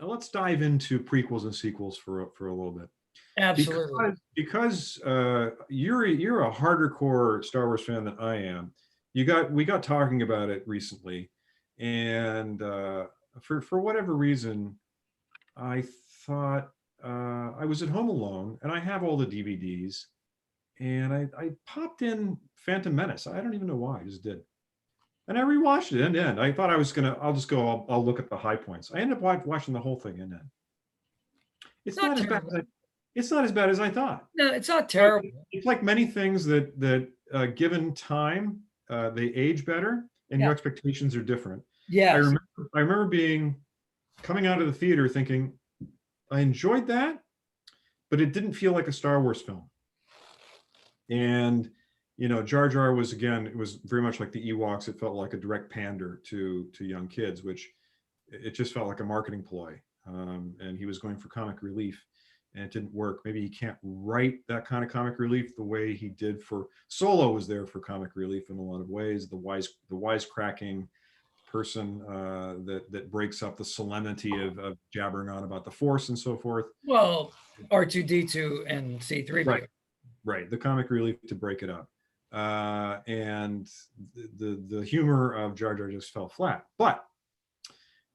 let's dive into prequels and sequels for a little bit. Absolutely. Because you're a harder core Star Wars fan than I am. We got talking about it recently, and for whatever reason, I thought I was at home alone, and I have all the DVDs, and I popped in Phantom Menace. I don't even know why, I just did. And I rewatched it end to end. I thought I was I'll just go, I'll look at the high points. I ended up watching the whole thing end to end. It's not as bad as it's not as bad as I thought. No, it's not terrible. It's like many things that given time, they age better, and your expectations are different. Yes. I remember coming out of the theater thinking, I enjoyed that, but it didn't feel like a Star Wars film. And Jar Jar was, again, it was very much like the Ewoks. It felt like a direct pander to young kids, which it just felt like a marketing ploy. And he was going for comic relief, and it didn't work. Maybe he can't write that kind of comic relief the way he did for Solo. Was there for comic relief in a lot of ways. The wisecracking person that breaks up the solemnity of jabbering on about the Force and so forth. Well, R2D2 and C3PO. Right. The comic relief to break it up. And the humor of Jar Jar just fell flat. But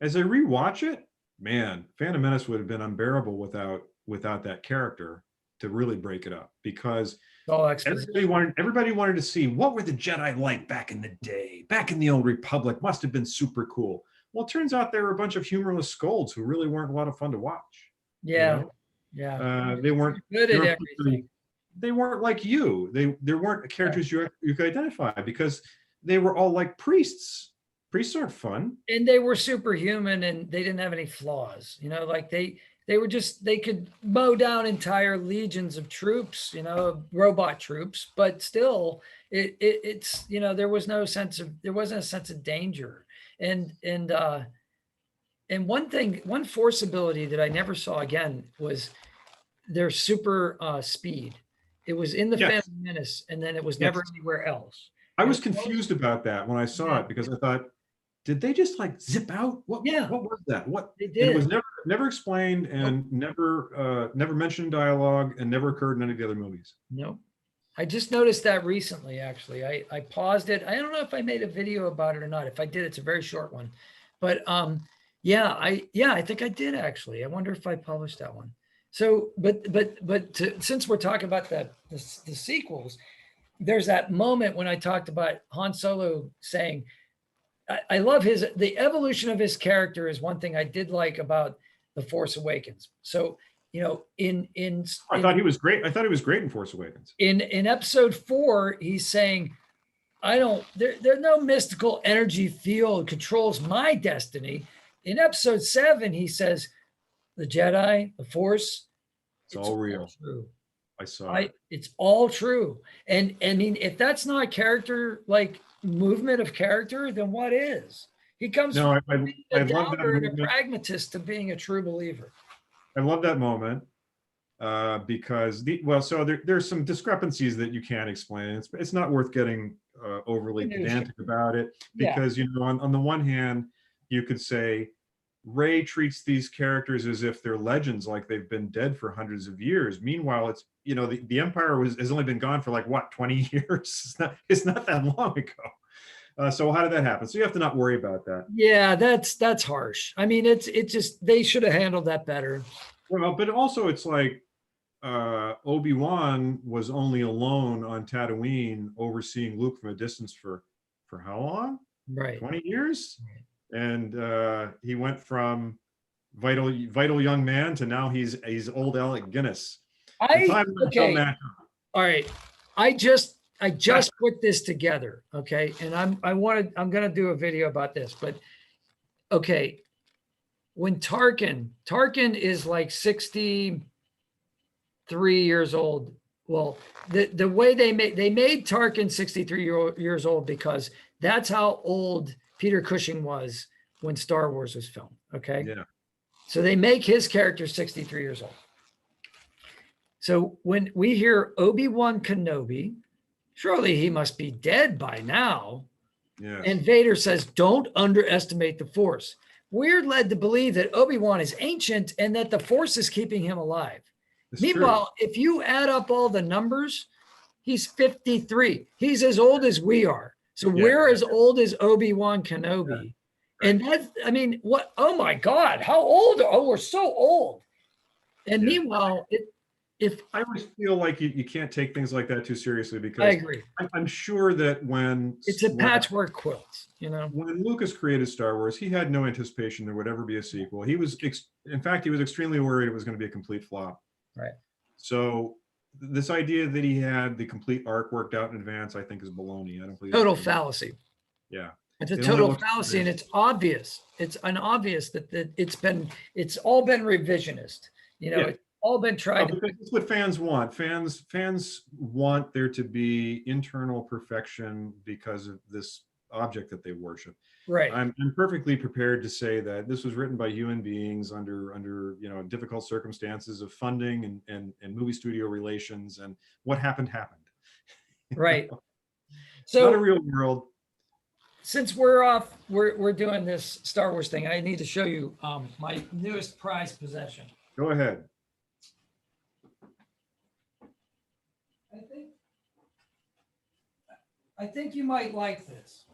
as I rewatch it, man, Phantom Menace would have been unbearable without that character to really break it up, because everybody wanted to see what were the Jedi like back in the day, back in the old Republic. Must have been super cool. Well, it turns out they were a bunch of humorless scolds who really weren't a lot of fun to watch. Yeah, they weren't good at everything. They weren't like you. They weren't characters you could identify, because they were all like priests. Priests aren't fun. And they were superhuman, and they didn't have any flaws. Like they could mow down entire legions of troops, robot troops, but still it's there wasn't a sense of danger. And one Force ability that I never saw again was their super speed. It was in the Phantom Menace, and then it was never anywhere else. I was confused about that when I saw it, because I thought, did they just like zip out? What was that? What they did? It was never explained, and never mentioned in dialogue, and never occurred in any of the other movies. No, I just noticed that recently. Actually, I paused it. I don't know if I made a video about it or not. If I did, it's a very short one. But I think I did actually. I wonder if I published that one. So, since we're talking about the sequels, there's that moment when I talked about Han Solo saying, I love the evolution of his character is one thing I did like about The Force Awakens. So, I thought he was great. I thought he was great in Force Awakens. In episode 4, he's saying, there's no mystical energy field controls my destiny. In episode 7, he says, the Jedi, the Force, it's all real. All true. I saw it. It's all true. And I mean, if that's not character, like movement of character, then what is? He comes from being a doubter and a pragmatist to being a true believer. I love that moment because there's some discrepancies that you can't explain. It's not worth getting overly pedantic about it, because on the one hand, you could say Rey treats these characters as if they're legends, like they've been dead for hundreds of years. Meanwhile, it's the Empire has only been gone for like 20 years. It's not that long ago. So how did that happen? So you have to not worry about that. Yeah, that's harsh. I mean, it's just they should have handled that better. Well, but also it's like Obi-Wan was only alone on Tatooine, overseeing Luke from a distance for how long? Right, 20 years. Right. And he went from vital young man to now he's old Alec Guinness. Okay. All right. I just put this together. Okay. And I'm going to do a video about this, but okay. When Tarkin is like 63 years old. Well, the way they made Tarkin 63 years old because that's how old Peter Cushing was when Star Wars was filmed. Okay. Yeah. So they make his character 63 years old. So when we hear Obi-Wan Kenobi, surely he must be dead by now. Yeah. And Vader says, don't underestimate the Force. we're led to believe that Obi-Wan is ancient and that the Force is keeping him alive. It's Meanwhile, if you add up all the numbers, he's 53. He's as old as we are. So we're as old as Obi-Wan Kenobi. Yeah. And that's, I mean, what? Oh my God, how old? Oh, we're so old. And meanwhile, if I always feel like you can't take things like that too seriously, I because agree, I'm sure that when it's a patchwork quilt, you know. when Lucas created Star Wars, he had no anticipation there would ever be a sequel. He was, in fact, he was extremely worried it was going to be a complete flop. Right. So this idea that he had the complete arc worked out in advance, I think, is baloney. I don't believe Total fallacy. Yeah. It's a It only total looks fallacy, and great. it's obvious. It's an obvious that it's all been revisionist. You know, Yeah. it's all been tried to. Because that's what fans want. Fans want there to be internal perfection because of this object that they worship. Right. I'm perfectly prepared to say that this was written by human beings under difficult circumstances of funding and movie studio relations, and what happened. Right. Not a So real world. since we're doing this Star Wars thing, I need to show you my newest prized possession. Go ahead. I think you might like this.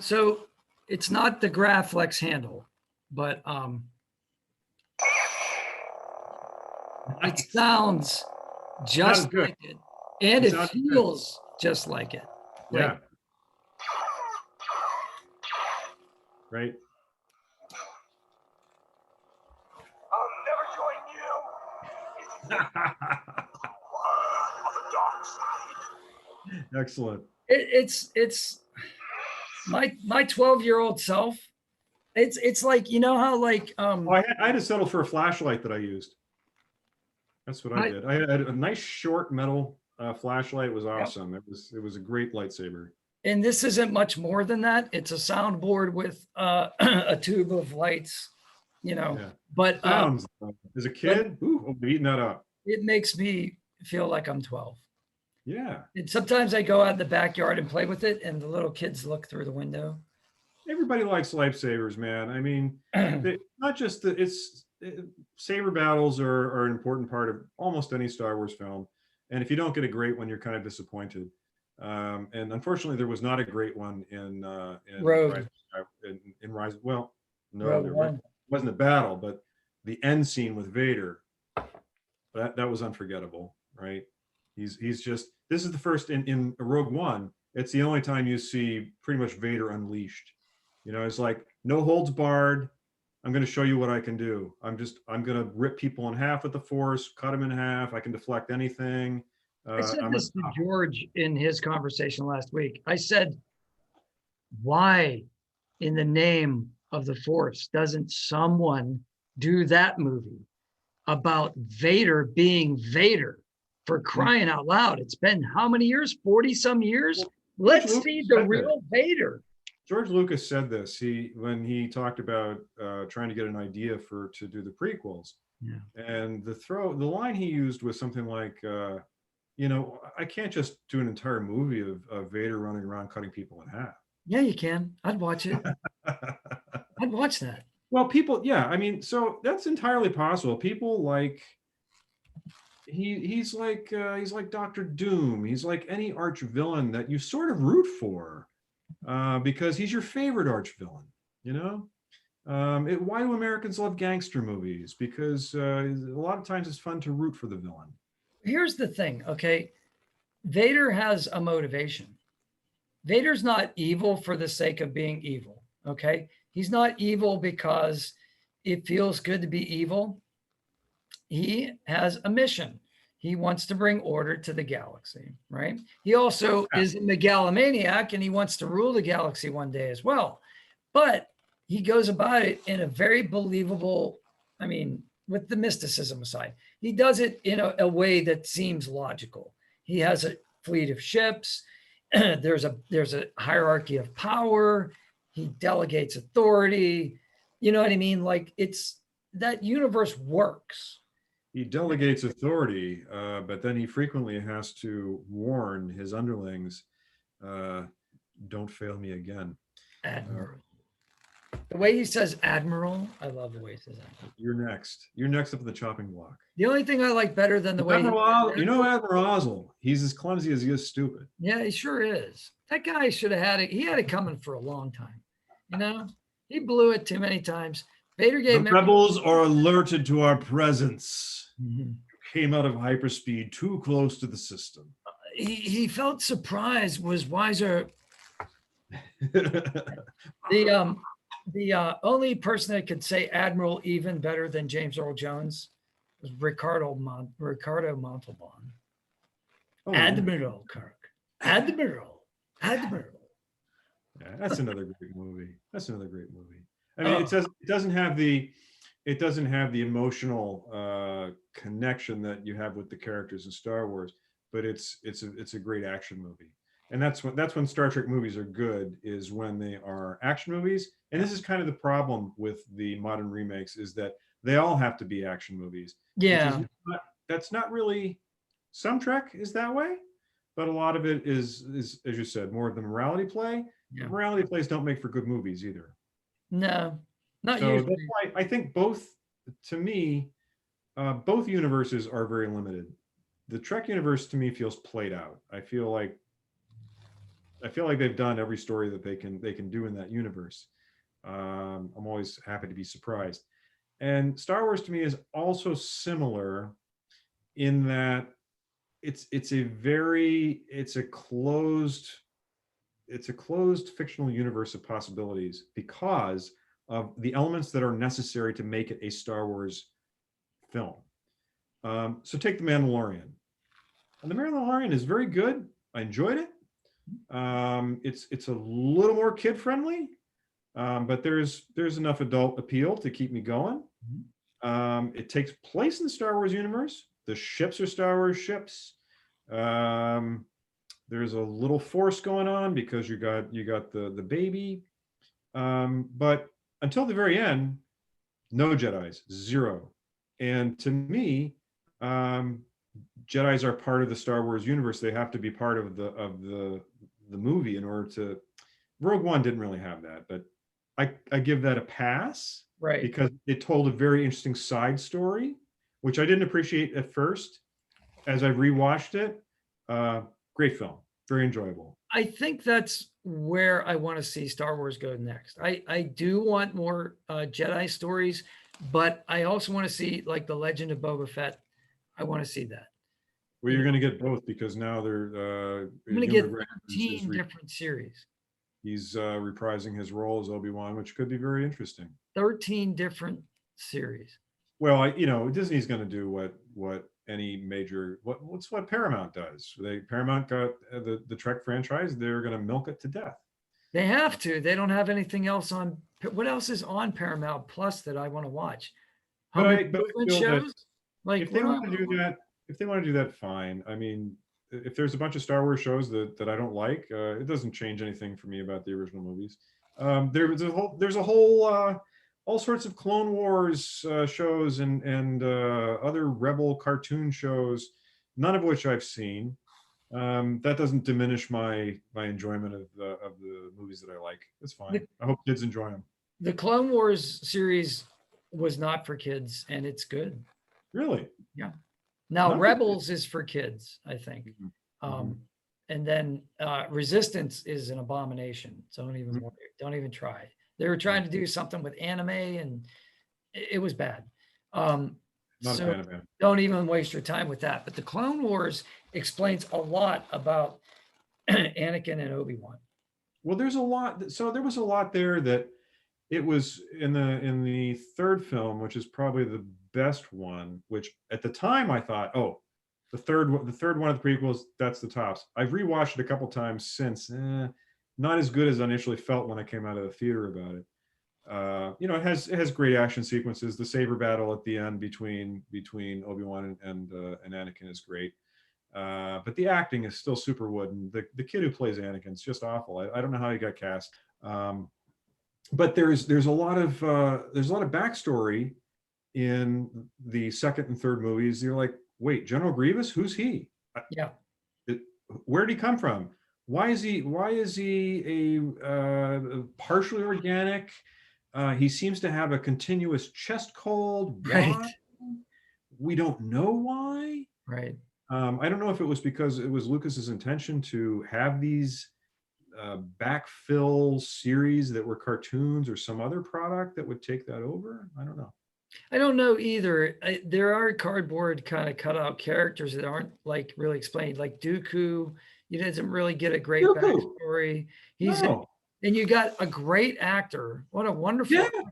So it's not the Graflex handle, but it sounds just good. like it, and It it sounds good. feels just like it. Yeah. Like, Right. I'll never join you. On the dark side. Excellent. it's my 12-year-old self. It's like, you know how like I had to settle for a flashlight that I used. That's what I did. I had a nice short metal flashlight. It was awesome. It was a great lightsaber. and this isn't much more than that. It's a soundboard with a tube of lights, you know. Yeah. But Sounds as a kid, I'm eating that up. it makes me feel like I'm 12. Yeah. And sometimes I go out in the backyard and play with it, and the little kids look through the window. Everybody likes lightsabers, man. I mean, not just saber battles are an important part of almost any Star Wars film. And if you don't get a great one, you're kind of disappointed. And unfortunately, there was not a great one in Rogue. in Rise. Well, no, Rogue there One. wasn't a battle, but the end scene with Vader, that was unforgettable, right? He's just, this is the first in Rogue One. It's the only time you see pretty much Vader unleashed. You know, it's like no holds barred. I'm going to show you what I can do. I'm going to rip people in half with the Force, cut them in half. I can deflect anything. I said this to George in his conversation last week. I said, why in the name of the Force doesn't someone do that movie about Vader being Vader? For crying out loud. It's been how many years? 40 some years? Let's see the real Vader. George Lucas said this when he talked about trying to get an idea to do the prequels. Yeah. And the line he used was something like, I can't just do an entire movie of Vader running around cutting people in half. Yeah, you can. I'd watch it. I'd watch that. Well, people, yeah, I mean, so that's entirely possible. People like he's like Dr. Doom. He's like any arch villain that you sort of root for because he's your favorite arch villain. You know, why do Americans love gangster movies? Because a lot of times it's fun to root for the villain. Here's the thing, okay? Vader has a motivation. Vader's not evil for the sake of being evil, okay? He's not evil because it feels good to be evil. He has a mission. He wants to bring order to the galaxy, right? He also is a megalomaniac and he wants to rule the galaxy one day as well. But he goes about it in a very believable, I mean, with the mysticism aside, he does it in a way that seems logical. He has a fleet of ships. There's a hierarchy of power. He delegates authority. You know what I mean? Like that universe works. He delegates authority, but then he frequently has to warn his underlings Don't fail me again. Admiral. The way he says admiral, I love the way he says admiral. You're next. You're next up in the chopping block. The only thing I like better than the way he, You know Admiral Oswald. He's as clumsy as he is stupid. yeah, he sure is. That guy should have had it. He had it coming for a long time. You know, he blew it too many times. Vader The gave him rebels are alerted to our presence. Mhm. Came out of hyperspeed too close to the system. He felt surprised, was wiser. The only person that could say admiral even better than James Earl Jones was Ricardo Montalban. Oh, Admiral Kirk. Admiral. Admiral. yeah, that's another great movie. That's another great movie. I mean, Oh. it doesn't have the emotional connection that you have with the characters in Star Wars, but it's a great action movie. And that's when Star Trek movies are good, is when they are action movies. And this is kind of the problem with the modern remakes, is that they all have to be action movies. Yeah. That's not really, some Trek is that way, but a lot of it is as you said, more of the morality play. Yeah. Morality plays don't make for good movies either. No, not So usually. that's why I think both, to me, both universes are very limited. The Trek universe to me feels played out. I feel like they've done every story that they can do in that universe. I'm always happy to be surprised. And Star Wars to me is also similar in that it's a closed fictional universe of possibilities because of the elements that are necessary to make it a Star Wars film. So take The Mandalorian. And The Mandalorian is very good. I enjoyed it. It's a little more kid friendly, but there's enough adult appeal to keep me going. It takes place in the Star Wars universe. The ships are Star Wars ships. There's a little force going on because you got the baby, but until the very end, no Jedis, zero. And to me, Jedis are part of the Star Wars universe. They have to be part of the movie in order to. Rogue One didn't really have that, but I give that a pass, Right. because it told a very interesting side story, which I didn't appreciate at first. As I rewatched it, great film, very enjoyable. I think that's where I want to see Star Wars go next. I do want more Jedi stories, but I also want to see like the Legend of Boba Fett. I want to see that. Well, you're going to get both because now they're. I'm going to get 13 different series. He's reprising his role as Obi-Wan, which could be very interesting. 13 different series. Well, Disney's going to do what any major what Paramount does. Paramount got the Trek franchise. They're going to milk it to death. They have to. They don't have anything else on. What else is on Paramount Plus that I want to watch? But I feel shows? Like if they want to do that, fine. I mean, if there's a bunch of Star Wars shows that I don't like, it doesn't change anything for me about the original movies. There's a whole all sorts of Clone Wars shows and other Rebel cartoon shows, none of which I've seen. That doesn't diminish my enjoyment of the movies that I like. It's fine. I hope kids enjoy them. The Clone Wars series was not for kids, and it's good. Really? Yeah. Now Rebels is for kids, I think. And then Resistance is an abomination. So don't even try. They were trying to do something with anime, and it was bad. Not a fan of it. Don't even waste your time with that. But the Clone Wars explains a lot about Anakin and Obi-Wan. Well, there's a lot. So there was a lot there that it was in the third film, which is probably the best one, which at the time I thought, oh, the third one of the prequels, that's the tops. I've rewatched it a couple times since. Not as good as I initially felt when I came out of the theater about it. It has great action sequences. The saber battle at the end between Obi-Wan and Anakin is great. But the acting is still super wooden. The kid who plays Anakin is just awful. I don't know how he got cast. But there's a lot of backstory in the second and third movies. You're like, wait, General Grievous, who's he? Yeah. Where did he come from? Why is he a partially organic? He seems to have a continuous chest cold. Right. Why? We don't know why. Right. I don't know if it was because it was Lucas's intention to have these backfill series that were cartoons or some other product that would take that over. I don't know. I don't know either. There are cardboard kind of cutout characters that aren't like really explained, like Dooku. He doesn't really get a great Dooku. backstory. No. And you got a great actor. What a wonderful Yeah. actor.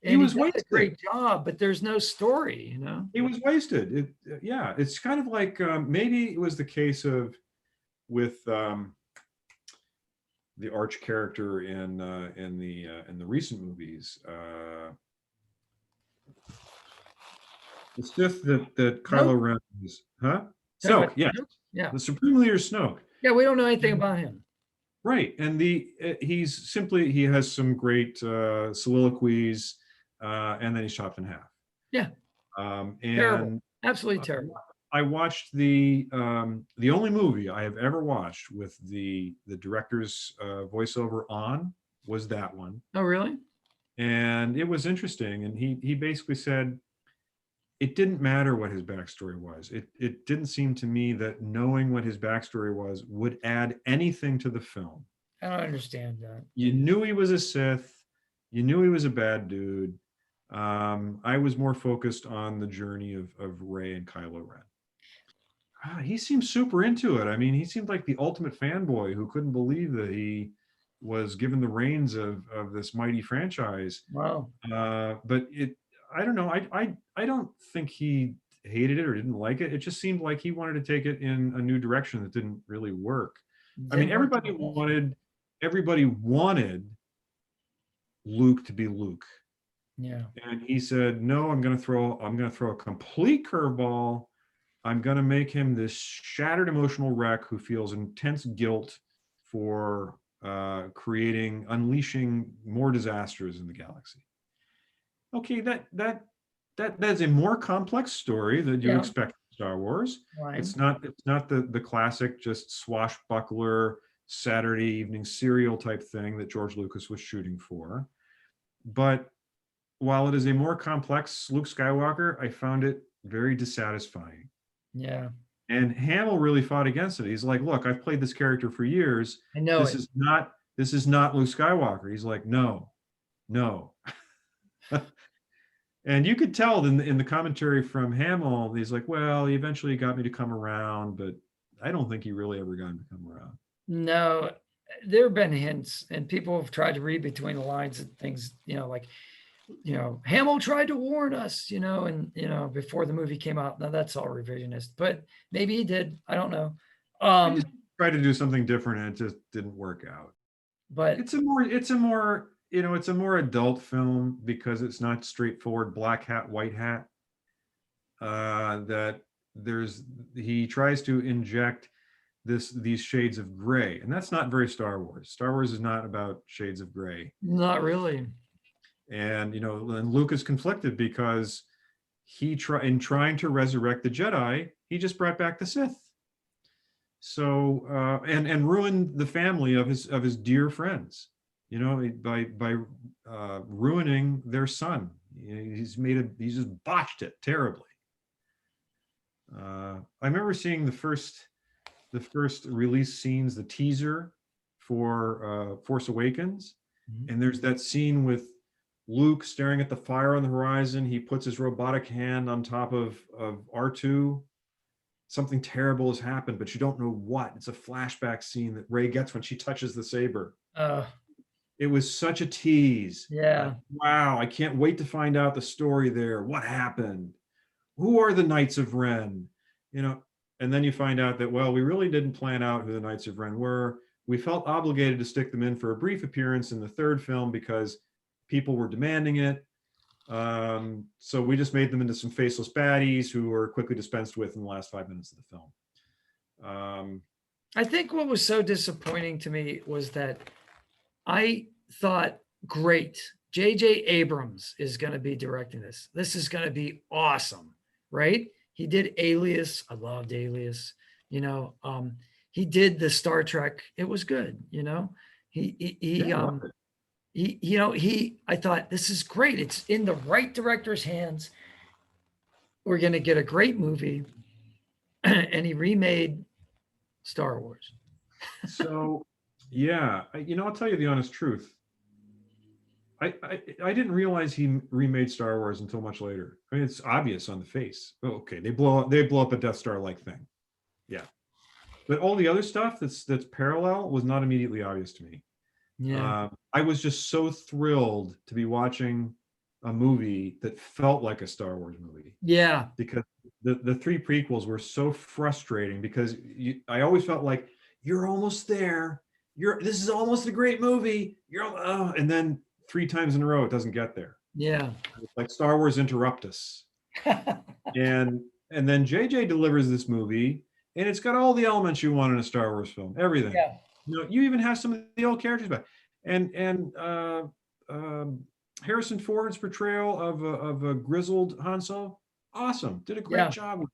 He And he was does a wasted. great job, but there's no story, you know? He was wasted. Yeah, it's kind of like maybe it was the case of with the arch character in the recent movies. The Sith that Kylo Ren is, huh? Snoke, yes. Yeah. The Supreme Leader Snoke. Yeah, we don't know anything about him. Right, and he has some great soliloquies, and then he's chopped in half. Yeah. And Terrible. Absolutely terrible. I watched the only movie I have ever watched with the director's voiceover on was that one, Oh, really? and it was interesting. And he basically said it didn't matter what his backstory was. It didn't seem to me that knowing what his backstory was would add anything to the film. I don't understand that. You knew he was a Sith. You knew he was a bad dude. I was more focused on the journey of Rey and Kylo Ren. He seemed super into it. I mean, he seemed like the ultimate fanboy who couldn't believe that he was given the reins of this mighty franchise. Wow. But I don't know. I don't think he hated it or didn't like it. It just seemed like he wanted to take it in a new direction that didn't really work. I mean, everybody wanted Luke to be Luke. Yeah. And he said, no, I'm going to throw a complete curveball. I'm going to make him this shattered emotional wreck who feels intense guilt for unleashing more disasters in the galaxy. Okay, that's a more complex story than you expect from Star Wars. Right. It's not the classic just swashbuckler Saturday evening serial type thing that George Lucas was shooting for. But while it is a more complex Luke Skywalker, I found it very dissatisfying. Yeah. And Hamill really fought against it. He's like, look, I've played this character for years. I know this is not Luke Skywalker. He's like, no. And you could tell in the commentary from Hamill, he's like, well, he eventually got me to come around, but I don't think he really ever got him to come around. No, there have been hints, and people have tried to read between the lines and things, like, Hamill tried to warn us, and, before the movie came out. Now that's all revisionist, but maybe he did. I don't know. I just tried to do something different and it just didn't work out. But it's a more adult film because it's not straightforward black hat, white hat. That he tries to inject these shades of gray, and that's not very Star Wars. Star Wars is not about shades of gray. Not really. And and Luke is conflicted because in trying to resurrect the Jedi, he just brought back the Sith. So and ruined the family of his dear friends, by ruining their son. He's just botched it terribly. I remember seeing the first release scenes, the teaser for Force Awakens, and there's that scene with Luke staring at the fire on the horizon. He puts his robotic hand on top of R2. Something terrible has happened, but you don't know what. It's a flashback scene that Rey gets when she touches the saber. It was such a tease. Yeah. Wow, I can't wait to find out the story there. What happened? Who are the Knights of Ren? And then you find out that, well, we really didn't plan out who the Knights of Ren were. We felt obligated to stick them in for a brief appearance in the third film because people were demanding it. So we just made them into some faceless baddies who were quickly dispensed with in the last 5 minutes of the film. I think what was so disappointing to me was that I thought, great, J.J. Abrams is going to be directing this. This is going to be awesome, right? He did Alias. I loved Alias. he did the Star Trek. It was good, you know. Yeah, I thought this is great. It's in the right director's hands. We're going to get a great movie. And he remade Star Wars. so yeah, I'll tell you the honest truth. I didn't realize he remade Star Wars until much later. I mean, it's obvious on the face. Oh, okay, they blow up a Death Star like thing. Yeah. But all the other stuff that's parallel was not immediately obvious to me. Yeah. I was just so thrilled to be watching a movie that felt like a Star Wars movie, Yeah. because the three prequels were so frustrating, because I always felt like you're almost there. This is almost a great movie. And then 3 times in a row it doesn't get there. Yeah. It's like Star Wars interrupt us. And then JJ delivers this movie, and it's got all the elements you want in a Star Wars film. Everything. Yeah. You even have some of the old characters back. And Harrison Ford's portrayal of a grizzled Han Solo, awesome. Did a great job with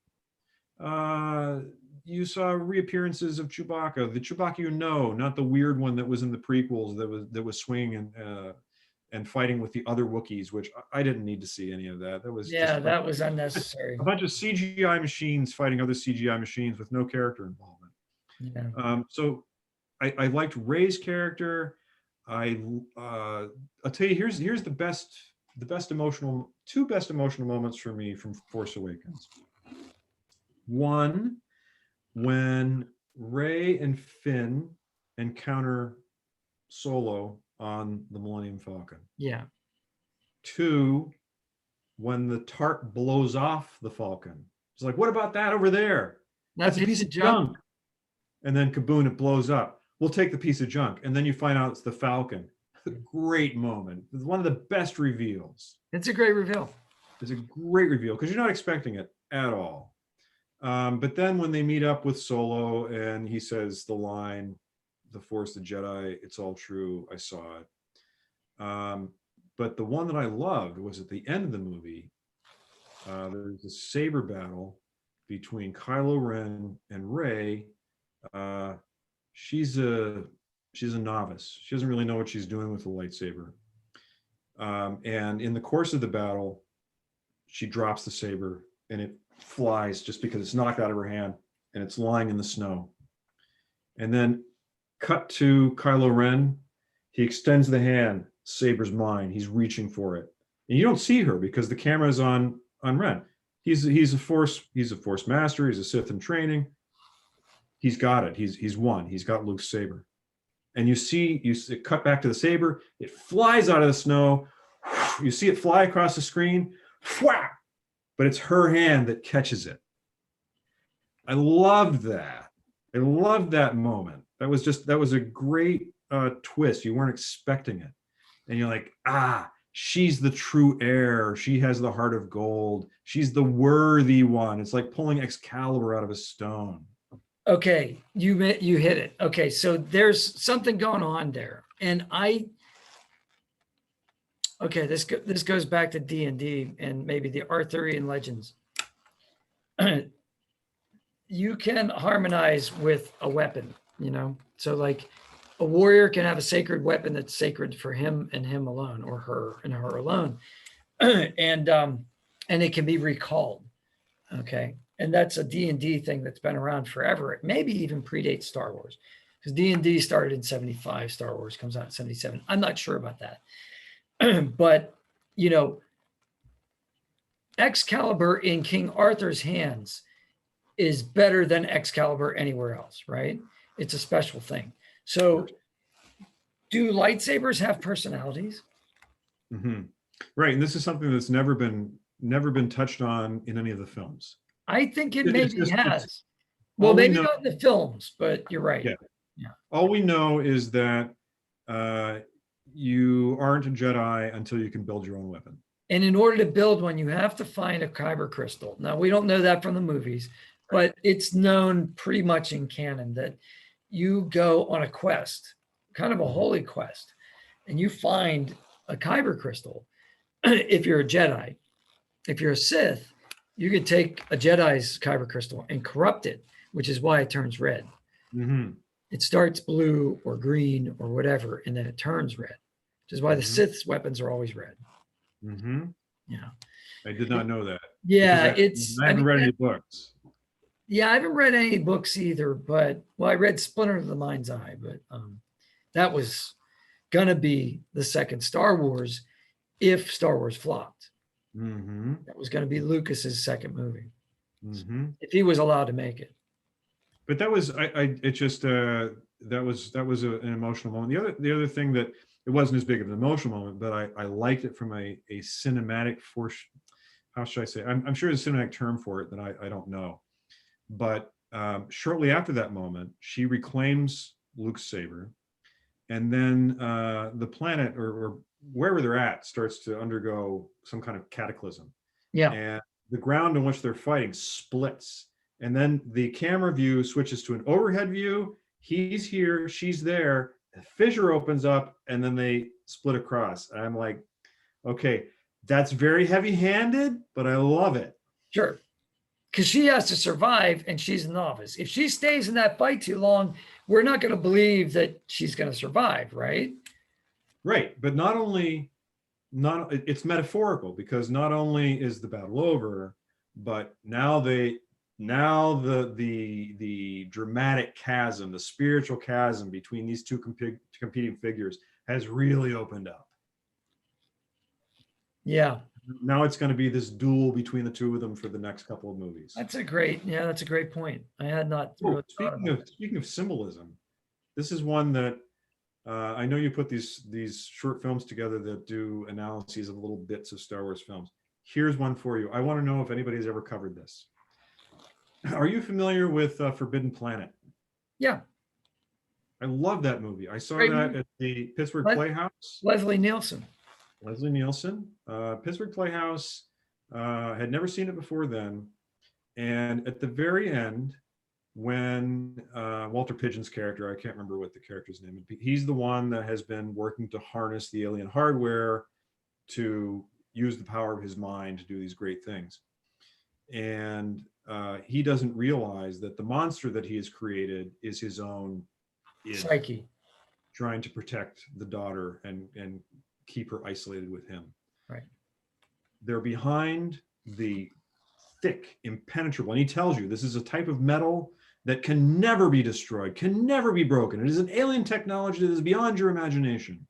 you saw reappearances of Chewbacca, the Chewbacca not the weird one that was in the prequels that was swinging and fighting with the other Wookiees, which I didn't need to see any of that. That was that was unnecessary. A bunch of CGI machines fighting other CGI machines with no character involvement. Yeah. So I liked Rey's character. I'll tell you, here's the best emotional moments for me from Force Awakens. One, when Rey and Finn encounter Solo on the Millennium Falcon. Yeah. 2, when the tarp blows off the Falcon. It's like, what about that over there? That's a piece of junk. And then kaboom, it blows up. We'll take the piece of junk. And then you find out it's the Falcon. Great moment. It's one of the best reveals. It's a great reveal. It's a great reveal because you're not expecting it at all. But then when they meet up with Solo and he says the line, "The Force, the Jedi, it's all true. I saw it." But the one that I loved was at the end of the movie. There's a saber battle between Kylo Ren and Rey. She's a novice. She doesn't really know what she's doing with the lightsaber. And in the course of the battle, she drops the saber and it flies just because it's knocked out of her hand and it's lying in the snow. And then cut to Kylo Ren. He extends the hand, saber's mine. He's reaching for it. And you don't see her because the camera's on Ren. He's a force master. He's a Sith in training. He's got it. He's won. He's got Luke's saber. And you see cut back to the saber. It flies out of the snow. You see it fly across the screen. But it's her hand that catches it. I loved that. I loved that moment. That was a great twist. You weren't expecting it. And you're like, she's the true heir. She has the heart of gold. She's the worthy one. It's like pulling Excalibur out of a stone. Okay, you hit it. Okay, so there's something going on there. And this goes back to D&D and maybe the Arthurian legends. You can harmonize with a weapon, so like a warrior can have a sacred weapon that's sacred for him and him alone, or her and her alone. And it can be recalled. Okay. And that's a D&D thing that's been around forever. It maybe even predates Star Wars, because D&D started in 75. Star Wars comes out in 77. I'm not sure about that. But, Excalibur in King Arthur's hands is better than Excalibur anywhere else, right? It's a special thing. So do lightsabers have personalities? Mm-hmm. Right. And this is something that's never been touched on in any of the films. I think it maybe has. Well, maybe not in the films, but you're right. Yeah. All we know is that you aren't a Jedi until you can build your own weapon. And in order to build one, you have to find a kyber crystal. Now, we don't know that from the movies, but it's known pretty much in canon that you go on a quest, kind of a holy quest, and you find a kyber crystal. If you're a Jedi, if you're a Sith, you could take a Jedi's kyber crystal and corrupt it, which is why it turns red. Mhm. It starts blue or green or whatever, and then it turns red, which is why the Mhm. Sith's weapons are always red. Mhm. Yeah. I did not know that. Yeah, Because I haven't read any books. yeah, I haven't read any books either, but well, I read Splinter of the Mind's Eye, but that was gonna be the second Star Wars if Star Wars flopped. Mhm. That was gonna be Lucas's second movie Mhm. if he was allowed to make it. But that was it just an emotional moment. The other thing that it wasn't as big of an emotional moment, but I liked it from a cinematic force. How should I say? I'm sure there's a cinematic term for it that I don't know. But shortly after that moment, she reclaims Luke's saber, and then the planet or wherever they're at starts to undergo some kind of cataclysm, Yeah, and the ground on which they're fighting splits, and then the camera view switches to an overhead view. He's here, she's there, a fissure opens up, and then they split across. And I'm like, okay, that's very heavy handed, but I love it. sure. Because she has to survive and she's a novice. If she stays in that fight too long, we're not going to believe that she's going to survive, right? Right, but not only not it's metaphorical, because not only is the battle over, but now the dramatic chasm, the spiritual chasm between these two competing figures has really opened up. Yeah, Now it's going to be this duel between the two of them for the next couple of movies. that's a great point. I had not Oh, really thought about that. speaking of symbolism, this is one that I know you put these short films together that do analyses of little bits of Star Wars films. Here's one for you. I want to know if anybody's ever covered this. Are you familiar with Forbidden Planet? Yeah, I love that movie. I saw Great that movie. at the Pittsburgh Le- Playhouse. Leslie Nielsen. Leslie Nielsen, Pittsburgh Playhouse. Had never seen it before then. And at the very end, when Walter Pidgeon's character, I can't remember what the character's name is, he's the one that has been working to harness the alien hardware to use the power of his mind to do these great things. And he doesn't realize that the monster that he has created is his own id, Psyche. trying to protect the daughter and keep her isolated with him. Right. They're behind the thick, impenetrable, and he tells you this is a type of metal that can never be destroyed, can never be broken. It is an alien technology that is beyond your imagination.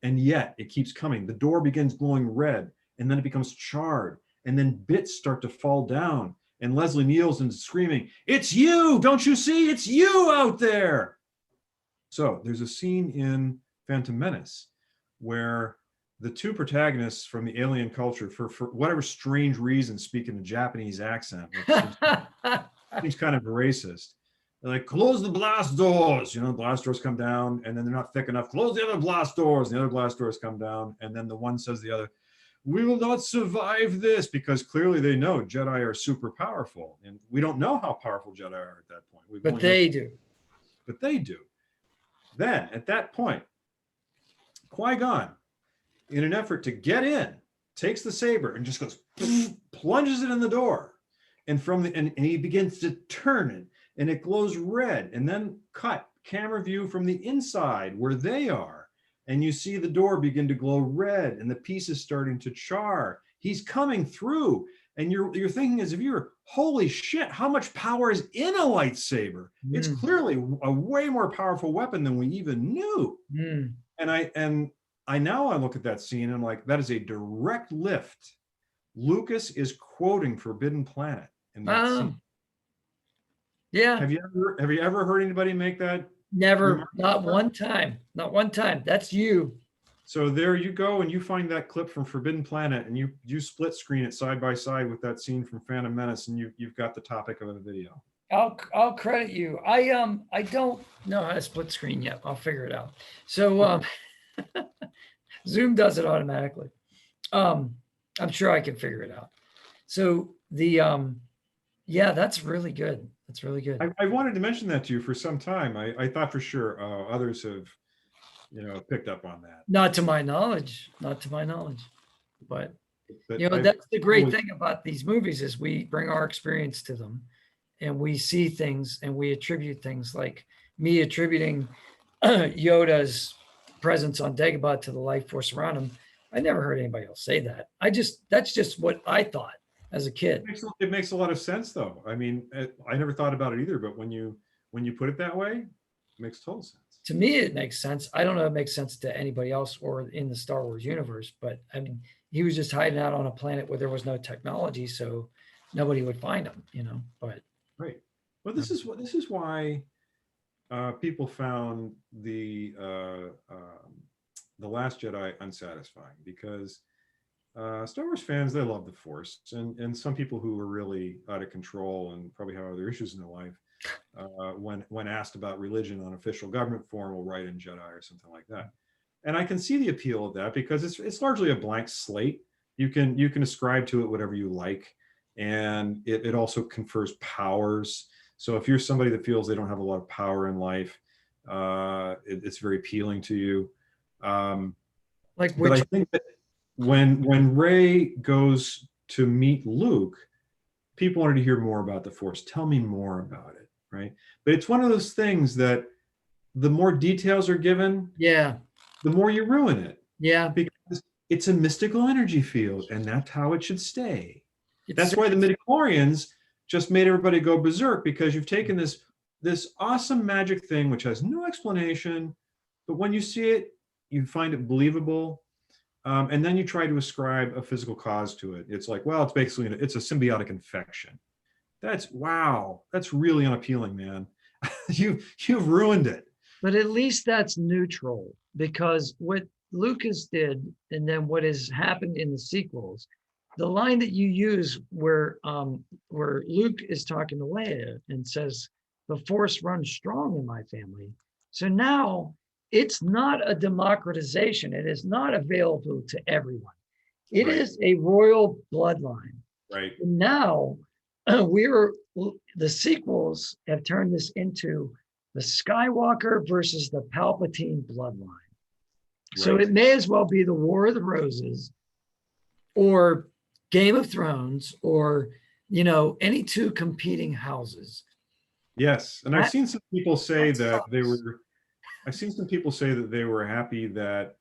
And yet it keeps coming. The door begins glowing red, and then it becomes charred, and then bits start to fall down. And Leslie Nielsen's screaming, "It's you! Don't you see? It's you out there!" So there's a scene in Phantom Menace where the two protagonists from the alien culture, for whatever strange reason, speak in a Japanese accent, which seems kind of racist. They're like, "Close the blast doors." The blast doors come down, and then they're not thick enough. "Close the other blast doors." And the other blast doors come down, and then the one says to the other, "We will not survive this," because clearly they know Jedi are super powerful, and we don't know how powerful Jedi are at that point. But they do. But they do. Then at that point, Qui-Gon, in an effort to get in, takes the saber and just goes, plunges it in the door. And and he begins to turn it, and it glows red. And then cut camera view from the inside where they are. And you see the door begin to glow red, and the pieces starting to char. He's coming through. And you're thinking as if you're, holy shit, how much power is in a lightsaber? It's clearly a way more powerful weapon than we even knew. And I now look at that scene and I'm like, that is a direct lift. Lucas is quoting Forbidden Planet in that scene. Yeah. Have you ever heard anybody make that? Never, not one time. Not one time. That's you. So there you go, and you find that clip from Forbidden Planet, and you split screen it side by side with that scene from Phantom Menace, and you've got the topic of a video. I'll credit you. I don't know how to split screen yet. I'll figure it out. So Zoom does it automatically. I'm sure I can figure it out. So yeah, that's really good. That's really good. I wanted to mention that to you for some time. I thought for sure others have picked up on that. Not to my knowledge. Not to my knowledge. But But that's the great thing about these movies is we bring our experience to them, and we see things and we attribute things like me attributing Yoda's presence on Dagobah to the life force around him. I never heard anybody else say that. That's just what I thought as a kid. It makes a lot of sense, though. I mean, I never thought about it either, but when you put it that way, it makes total sense. To me, it makes sense. I don't know if it makes sense to anybody else or in the Star Wars universe, but I mean, he was just hiding out on a planet where there was no technology, so nobody would find him, you know. But right. Well, this is why people found the Last Jedi unsatisfying, because Star Wars fans, they love the Force, and some people who are really out of control and probably have other issues in their life, when asked about religion on official government forum, will write in Jedi or something like that. And I can see the appeal of that, because it's largely a blank slate. You can ascribe to it whatever you like, and it also confers powers. So if you're somebody that feels they don't have a lot of power in life, it's very appealing to you. But I think that when Rey goes to meet Luke, people wanted to hear more about the Force. Tell me more about it, right? But it's one of those things that the more details are given, yeah, the more you ruin it. yeah, Because it's a mystical energy field, and that's how it should stay. it's, That's why the midichlorians just made everybody go berserk, because you've taken this awesome magic thing which has no explanation, but when you see it, you find it believable, and then you try to ascribe a physical cause to it. It's like, well, it's basically it's a symbiotic infection. That's really unappealing, man. You've ruined it. but at least that's neutral, because what Lucas did and then what has happened in the sequels, the line that you use where Luke is talking to Leia and says, "The Force runs strong in my family." So now it's not a democratization. It is not available to everyone. It Right. is a royal bloodline. Right. And now the sequels have turned this into the Skywalker versus the Palpatine bloodline. So Right. it may as well be the War of the Roses or Game of Thrones, or, you know, any two competing houses. Yes. And I've That- seen some people say that sucks. they were happy that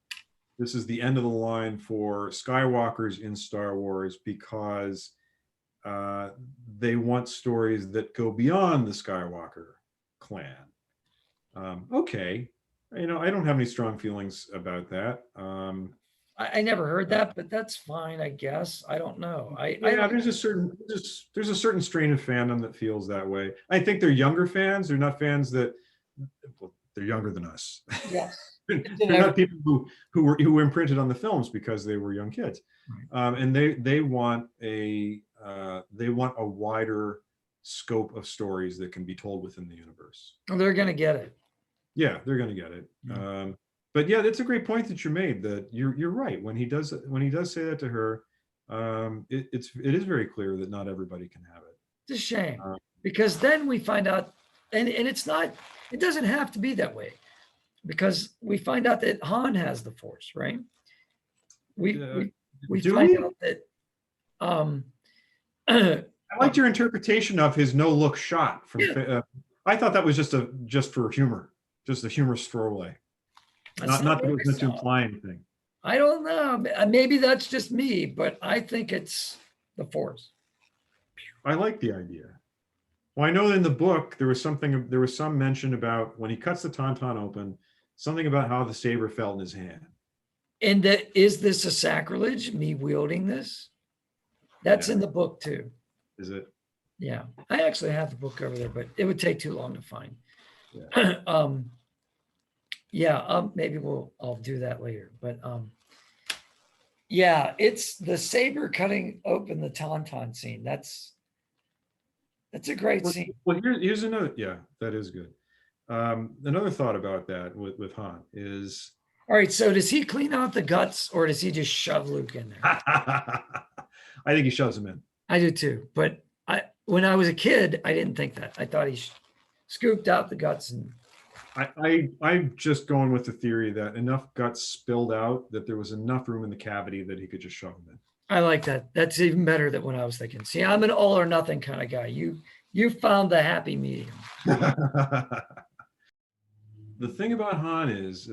this is the end of the line for Skywalkers in Star Wars, because they want stories that go beyond the Skywalker clan. Okay. I don't have any strong feelings about that. I never heard that, but that's fine, I guess. I don't know. Yeah, there's a certain strain of fandom that feels that way. I think they're younger fans. They're not fans that, well, they're younger than us. Yes. They're not people who were imprinted on the films because they were young kids, and they want a wider scope of stories that can be told within the universe. Oh, they're going to get it. Yeah, they're going to get it. Yeah. But yeah, that's a great point that you made. That you're right. When he does say that to her, it is very clear that not everybody can have it. It's a shame, because then we find out, and it doesn't have to be that way, because we find out that Han has the Force, right? We find out that I liked your interpretation of his no look shot from. Yeah. I thought that was just for humor, just a humorous throwaway. Not that it was meant to imply anything. I don't know. Maybe that's just me, but I think it's the Force. I like the idea. Well, I know in the book there was some mention about when he cuts the tauntaun open, something about how the saber felt in his hand. And is this a sacrilege, me wielding this? That's in the book too. Is it? Yeah, I actually have the book over there, but it would take too long to find. Yeah. Maybe I'll do that later. But yeah, it's the saber cutting open the tauntaun scene. That's a great scene. Well, here's another. Yeah, that is good. Another thought about that with Han is. All right, so does he clean out the guts, or does he just shove Luke in there? I think he shoves him in. I do too, but when I was a kid, I didn't think that. I thought he scooped out the guts. And I'm just going with the theory that enough guts spilled out that there was enough room in the cavity that he could just shove them in. I like that. That's even better than what I was thinking. See, I'm an all or nothing kind of guy. You found the happy medium. the thing about Han is,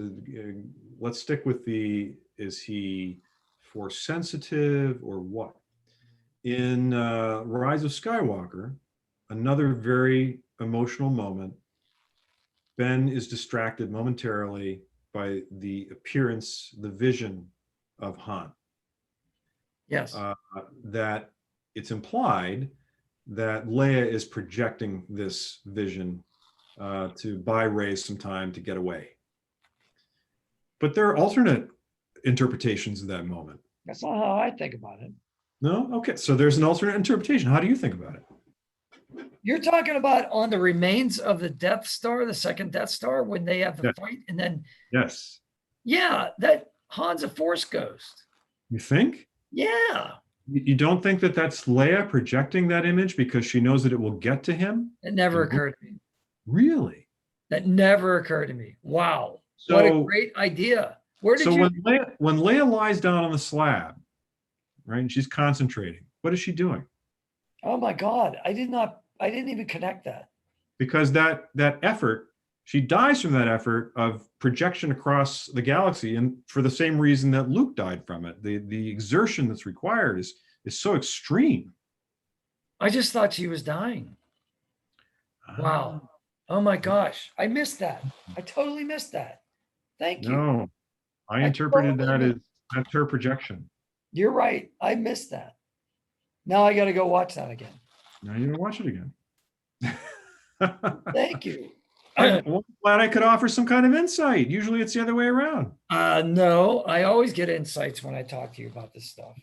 let's stick with is he force sensitive or what? In Rise of Skywalker, another very emotional moment, Ben is distracted momentarily by the appearance, the vision of Han. Yes. That it's implied that Leia is projecting this vision to buy Rey some time to get away. But there are alternate interpretations of that moment. That's not how I think about it. No? Okay, so there's an alternate interpretation. How do you think about it? You're talking about on the remains of the Death Star, the second Death Star, when they have the Yeah. fight, and then Yes. yeah, that Han's a Force ghost. You think? Yeah, You don't think that that's Leia projecting that image because she knows that it will get to him? it never And occurred to me. Really? That never occurred to me. Wow, what a So, great idea. Where did so you? when Leia lies down on the slab, right, and she's concentrating, what is she doing? Oh my God, I didn't even connect that. Because that effort, she dies from that effort of projection across the galaxy, and for the same reason that Luke died from it. The exertion that's required is so extreme. I just thought she was dying. Wow. Oh my gosh, I missed that. I totally missed that. Thank you. No, I I interpreted totally that as missed- that's her projection. You're right. I missed that. Now I got to go watch that again. Now you watch it again. Thank you. I'm glad I could offer some kind of insight. Usually it's the other way around. No, I always get insights when I talk to you about this stuff.